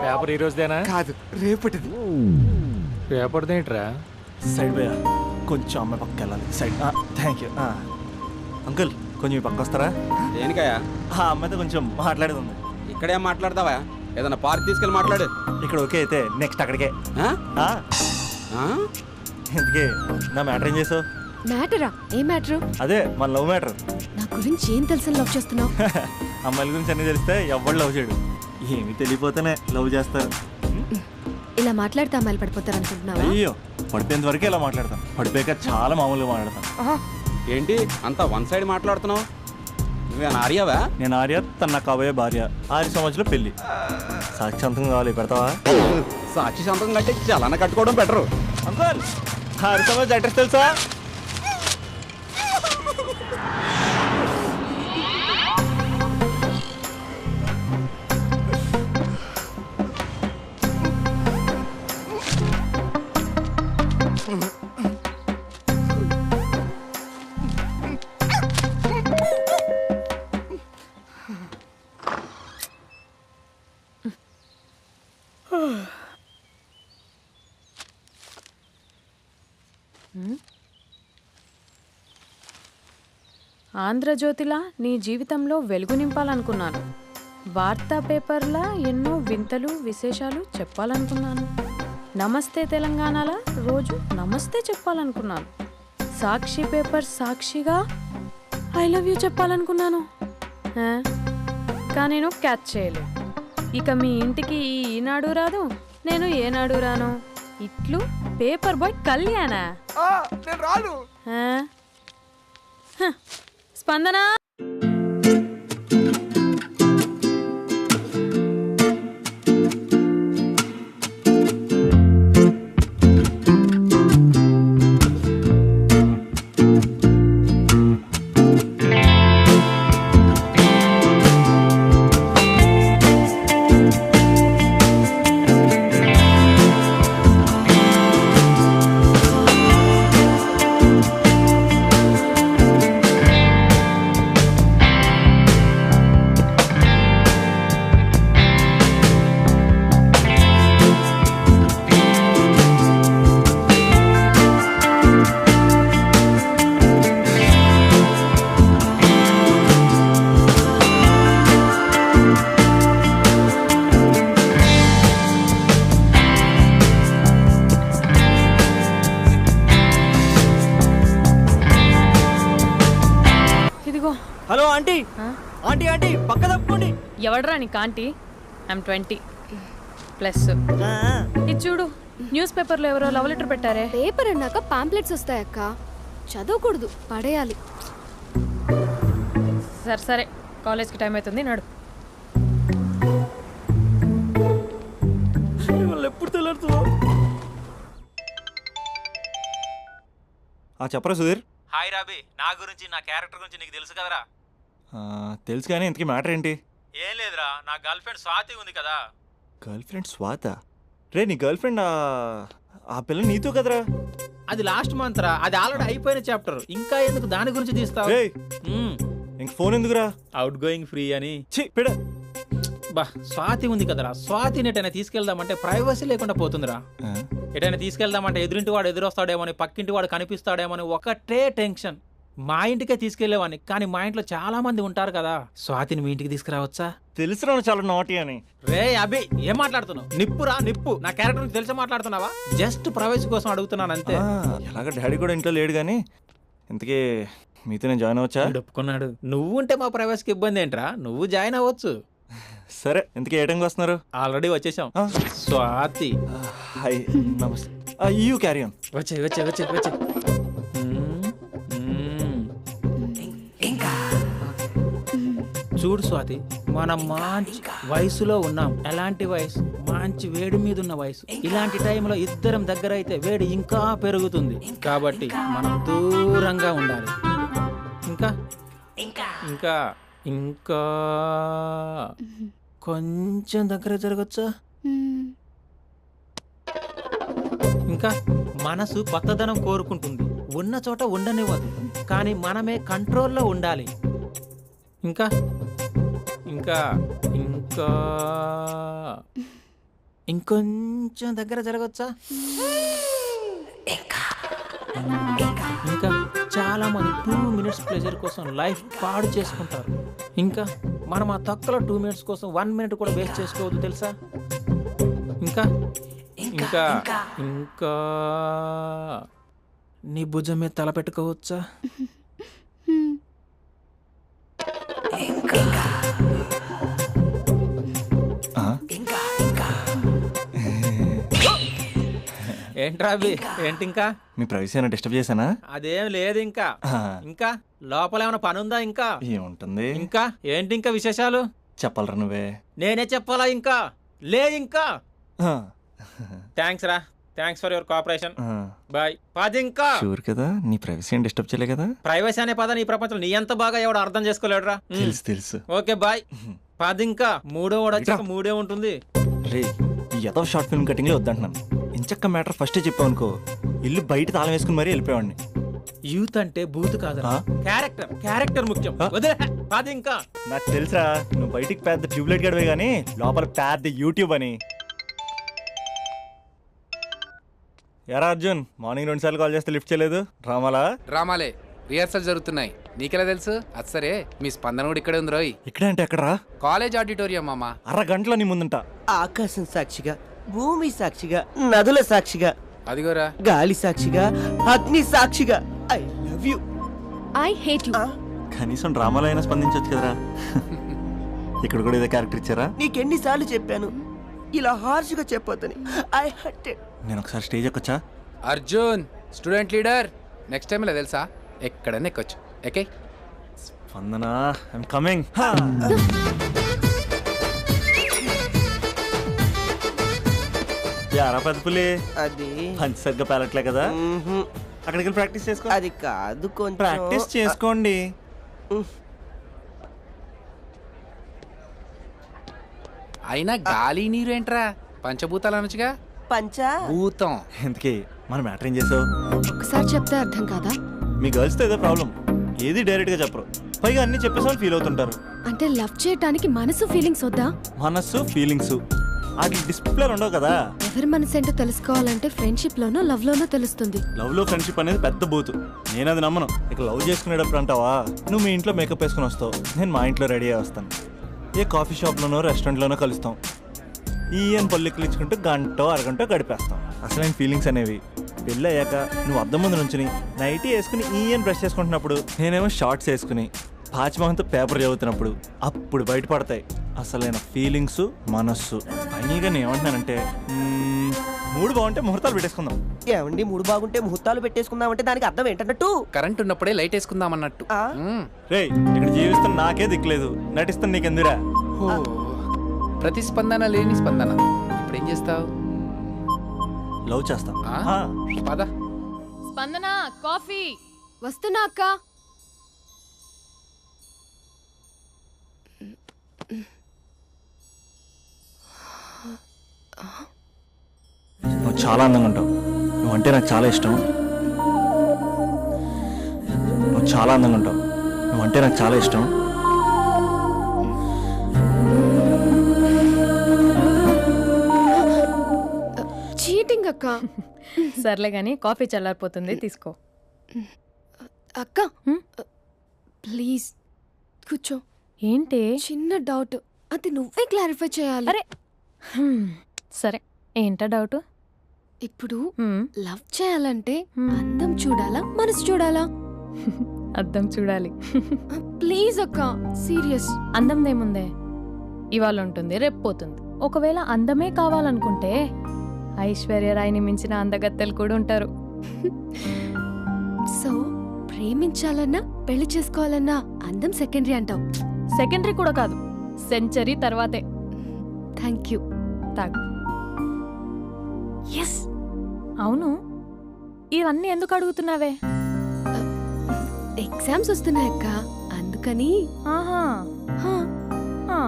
Paper ఈ రోజుదేనా? కాదు, రేపటిది. పేపర్దేంట్రా? Side పోయా, కొంచెం అమ్మాయి పక్కకి వెళ్ళాలి. సైడ్. Thank you. అంకుల్, కొంచెం ఈ పక్క వస్తారా? దేనికయ్యా? ఆ అమ్మాయితో కొంచెం మాట్లాడేది ఉంది. ఇక్కడేం మాట్లాడతావా? ఏదైనా పార్క్ తీసుకెళ్ళి మాట్లాడు. ఇక్కడ ఓకే అయితే నెక్స్ట్ అక్కడికే. ఎందుకే నా మ్యాటర్ ఏం చేసావు? మ్యాటరా? ఏ మ్యాటరు? అదే మన లవ్ మ్యాటర్. నా గురించి ఏం తెలుసు లవ్ చేస్తున్నావు? అమ్మాయిల గురించి అన్ని తెలిస్తే ఎవరు లవ్ చేయడు. ఏమి తెలియపోతేనే లవ్ చేస్తారు. ఇలా మాట్లాడితే అమ్మాయిలు పడిపోతారు అనుకుంటున్నావా? అయ్యో, పడిపోయేంత వరకే ఇలా మాట్లాడతాను. పడిపోయాక చాలా మామూలుగా మాట్లాడతాను. ఏంటి అంతా వన్ సైడ్ మాట్లాడుతున్నావు? నువ్వేనా ఆర్యవా? నేను ఆర్య, తన నాకు కాబోయే భార్య. 6 సంవత్సరాలు పెళ్లి. సాక్షాంతం కావాలి, పెడతావా? సాక్షి సంతకం కట్టి చలాన కట్టుకోవడం బెటరు. అంకుల్, 6 సంవత్సరాలు అడ్రస్ తెలుసా? ఆంధ్రజ్యోతిలా నీ జీవితంలో వెలుగు నింపాలనుకున్నాను. వార్తా పేపర్లా ఎన్నో వింతలు విశేషాలు చెప్పాలనుకున్నాను. నమస్తే తెలంగాణలా రోజు నమస్తే చెప్పాలనుకున్నాను. సాక్షి పేపర్ సాక్షిగా ఐ లవ్ యూ చెప్పాలనుకున్నాను. కానీ నేను క్యాచ్ చేయలేదు. ఇక మీ ఇంటికి ఈనాడు రాదు, నేను ఏనాడు రాను. ఇట్లు పేపర్ బాయ్ కళ్యాణా? స్పందన, హలో ఆంటీ. ఆంటీ ఆంటీ పక్క తప్పుకోండి. ఎవడరా నీకు ఆంటీ? ఐమ్ 20+. ఇది చూడు, న్యూస్ పేపర్లో ఎవరో లవ్ లెటర్ పెట్టారే. పేపర్ అన్నాక పాంప్లెట్స్ వస్తాయక్క, చదవకూడదు, పడేయాలి. సరే కాలేజ్కి టైం అవుతుంది, నడు. ఎప్పుడు తెల్లారుతుందో. చెప్పరా సుధీర్? హాయ్ రాబీ, నా గురించి నా క్యారెక్టర్ గురించి నీకు తెలుసు కదరా? తెలుసు కానీ ఇంతకీ మ్యాటర్ ఏంటి? ఏం లేదురా, నా గర్ల్ ఫ్రెండ్ స్వాతి ఉంది కదా. గర్ల్ ఫ్రెండ్ స్వాత? రే, నీ గర్ల్ ఫ్రెండ్ ఆ పిల్ల నీతో కదరా? అది లాస్ట్ మంత్ రా, అది ఆల్రెడీ అయిపోయిన చాప్టర్. ఇంకా ఎందుకు దాని గురించి తీస్తావు? ఇంక ఫోన్ ఎందుకురా? అవుట్ గోయింగ్ ఫ్రీ అని. బా స్వాతి ఉంది కదరా, స్వాతిని ఎటైనా తీసుకెళ్దామంటే ప్రైవసీ లేకుండా పోతుందిరా. ఎటైనా తీసుకెళ్దామంటే ఎదురింటి వాడు ఎదురొస్తాడేమోని, పక్కింటి వాడు కనిపిస్తాడేమోని ఒకటే టెన్షన్. మా ఇంటికే తీసుకెళ్లేవాడిని, కానీ మా ఇంట్లో చాలా మంది ఉంటారు కదా. స్వాతిని మీ ఇంటికి తీసుకురావచ్చా? తెలుసురా చాలా నాటి అని. రే అభి, ఏం మాట్లాడుతున్నావు? నిప్పురా నిప్పు. నా క్యారెక్టర్ తెలిసి మాట్లాడుతున్నావా? జస్ట్ ప్రైవసీ కోసం అడుగుతున్నాను అంతే. ఎలాగ డాడీ కూడా ఇంట్లో లేడు కానీ ఇంతకీ మీతో నేను జాయిన్ అవ్వచ్చా? ఒప్పుకున్నాడు. నువ్వు ఉంటే మా ప్రైవసీకి ఇబ్బంది ఏంట్రా, నువ్వు జాయిన్ అవ్వచ్చు. సరే, ఇంతకీ ఏ టైంకి వస్తున్నారు? ఆల్రెడీ వచ్చేసాం. స్వాతి హాయ్, నమస్తే. You carry on. వచ్చే వచ్చే వచ్చే వచ్చే. చూడు స్వాతి, మనం మంచి వయసులో ఉన్నాం. ఎలాంటి వయసు? మంచి వేడి మీద ఉన్న వయసు. ఇలాంటి టైంలో ఇద్దరం దగ్గర అయితే వేడి ఇంకా పెరుగుతుంది. కాబట్టి మనం దూరంగా ఉండాలి. ఇంకా ఇంకా ఇంకా కొంచెం దగ్గర జరగచ్చా? ఇంకా మనసు కొత్తదనం కోరుకుంటుంది. ఉన్న చోట ఉండనివ్వదు, కానీ మనమే కంట్రోల్లో ఉండాలి. ఇంకా ఇంకా ఇంకా ఇంకా ఇంకొంచెం దగ్గర జరగచ్చా? ఇంకా చాలా మంది 2 minutes ప్లెజర్ కోసం లైఫ్ పాడు చేసుకుంటారు. ఇంకా మనం ఆ తక్కువ 2 minutes కోసం 1 minute కూడా వేస్ట్ చేసుకోవద్దు తెలుసా? ఇంకా ఇంకా ఇంకా నీ భుజం మీద తల పెట్టుకోవచ్చా? ఏంట్రా అవి? ఏంటి ఇంకా? మీ ప్రైవసీ ఏమైనా డిస్టర్బ్ చేశానా? అదేం లేదు. ఇంకా ఇంకా లోపల ఏమైనా పని ఉందా? ఇంకా ఏముంటుంది? ఇంకా ఏంటి ఇంకా విశేషాలు? చెప్పాలరా నువ్వే. నేనే చెప్పాలా? ఇంకా లే. ఇంకా థ్యాంక్స్ రా. Thanks for your cooperation. Bye. పది. ఇంకా షూర్ కదా నీ ప్రైవసీ ఏం డిస్టర్బ్ చేయలే కదా? ప్రైవసీ అనే పద నీ ప్రపంచంలో నీ ఎంత బాగా ఎవడు అర్థం చేసుకోలేడురా. తెలుసు తెలుసు. Okay bye. పది. ఇంకా మూడో వాడు వచ్చాక మూడే ఉంటుంది. రే ఈ ఎదో షార్ట్ ఫిల్మ్ కటింగ్ లో వద్దంటున్నాను. ఇంచక్క మ్యాటర్ ఫస్టే చెప్పావు అనుకో, ఇల్లు బయట తాళం వేసుకుని మరీ వెళ్ళిపోయాడిని. యూత్ అంటే బూత్ కాదు, క్యారెక్టర్ ముఖ్యం. వదిలే. పది. ఇంకా నాకు తెలుసా నువ్వు బయటికి పెద్ద ట్యూబ్లైట్ గడవే గానీ లోపల పెద్ద యూట్యూబ్ అని. ఎరా అర్జున్, మార్నింగ్ 2 సార్లు కాల్ చేస్తే లిఫ్ట్ చేయలేదు. డ్రామాలే రిహార్సల్ జరుగుతున్నాయి. నీకెలా తెలుసు? అది సరే, మీ స్పందన కూడా ఇక్కడే ఉంది రోయ్. ఇక్కడ అంటే ఎక్కడరా? కాలేజ్ ఆడిటోరియం మామ. అరగంటలో నీ ముందుంటా. ఆకాశం సాక్షిగా, భూమి సాక్షిగా, నదుల సాక్షిగా, అదిగోరా గాలి సాక్షిగా, అగ్ని సాక్షిగా, I love you. I hate you. కనీసం డ్రామాలో అయినా స్పందించవచ్చు కదరా. ఇక్కడ కూడా ఇదే క్యారెక్టర్ ఇచ్చారా? నీకెన్నిసార్లు చెప్పాను ఇలా హార్ష్గా చెప్పొద్దని. I hurted. నేను ఒకసారి స్టేజ్ ఎక్కొచ్చా? Arjun student leader. Next time ఇలా తెలుసా, ఎక్కడన్నా ఎక్కొచ్చు. Okay Spandana, I'm coming. యారా పెద్ద పులి, అది పంచి సరిగ్గా పేలట్లే కదా. అక్కడికి వెళ్ళి ప్రాక్టీస్ చేసుకో. అది కాదు, కొంచెం ప్రాక్టీస్ చేసుకోండి. అయినా గాలి నీరు ఏంట్రా? పంచభూతాలు అనొచ్చుగా. పంచభూతం. ఎందుకే మన మ్యాటర్ ఏం చేసావు? ఒకసారి చెప్తే అర్థం కాదా? మీ గర్ల్స్తో ఏదో ప్రాబ్లం, ఏది డైరెక్ట్గా చెప్పరు, పైగా అన్ని చెప్పేసామని ఫీల్ అవుతుంటారు. అంటే లవ్ చేయటానికి మనసు ఫీలింగ్స్ వద్దా? మనస్సు ఫీలింగ్స్ వాటి డిస్ప్లే ఉండవు కదా. ఎవరి మనసు ఏంటో తెలుసుకోవాలంటే ఫ్రెండ్షిప్ లోనో లవ్ లోనో తెలుస్తుంది. లవ్ లో ఫ్రెండ్షిప్ అనేది పెద్ద బూతు. నేను అది నమ్మను. ఇక లవ్ చేసుకునేటప్పుడు అంటావా, నువ్వు మీ ఇంట్లో మేకప్ వేసుకుని వస్తావు, నేను మా ఇంట్లో రెడీ అయ్యి వస్తాను. ఏ కాఫీ షాప్లోనో రెస్టారెంట్లోనో కలుస్తాం. ఈయన పల్లెక్కులు ఇచ్చుకుంటూ గంటో అరగంటో గడిపేస్తాం. అసలైన ఫీలింగ్స్ అనేవి పెళ్ళి అయ్యాక నువ్వు అద్దం ముందు నుంచుని నైటీ వేసుకుని ఈయన బ్రష్ చేసుకుంటున్నప్పుడు, నేనేమో షార్ట్స్ వేసుకుని పాచిమహంతో పేపర్ చదువుతున్నప్పుడు అప్పుడు బయటపడతాయి అసలైన ఫీలింగ్స్, మనస్సు. పైగా నేను ఏమంటున్నానంటే, మూడు బాగుంటే ముహూర్తాలు పెట్టేసుకుందాం. ఏమండి మూడు బాగుంటే ముహూర్తాలు పెట్టేసుకుందామంటే దానికి అర్థం ఏంటన్నట్టు? కరెంట్ ఉన్నప్పుడే లైట్ వేసుకుందాం అన్నట్టు. రేయ్ ఇక్కడ జీవిస్తున్న నాకే దిక్కులేదు, నటిస్తున్న నీకెందురా? ప్రతిస్పందన లేని స్పందన. ఇప్పుడు ఏం చేస్తావు? లవ్ చేస్తాం. పద. స్పందన కాఫీ. వస్తున్నా అక్క. నువ్వు చాలా అందంగా ఉంటావు. నువ్వంటే నాకు చాలా ఇష్టం. నువ్వు చాలా అందంగా ఉంటావు. నువ్వంటే నాకు చాలా ఇష్టం. చీటింగ్ అక్క. సర్లే గాని కాఫీ చల్లారిపోతుంది, తీసుకో. అక్క ప్లీజ్ కూర్చో. ఏంటి? చిన్న డౌట్, అది నువ్వే క్లారిఫై చేయాలి. అరే సరే, ఏంటా డౌట్? ఇప్పుడు లవ్ చేయాలంటే అందం చూడాలా, మనసు చూడాలా? అద్దం చూడాలి. ప్లీజ్ అక్క, సీరియస్. అందందేముందే, ఇవాళ ఉంటుంది రేపు పోతుంది. ఒకవేళ అందమే కావాలనుకుంటే ఐశ్వర్యరాయ్ని మించిన అందగత్తెలు కూడా ఉంటారు. సో ప్రేమించాలన్నా పెళ్లి చేసుకోవాలన్నా అందం సెకండరీ అంటావు? సెకండరీ కూడా కాదు, సెంచరీ తర్వాతే. Thank you. తాగు. ఎస్. అవును, ఇవన్నీ ఎందుకు అడుగుతున్నావే? ఎగ్జామ్స్ వస్తున్నాయక్క, అందుకని. ఆహా. హా. ఆ.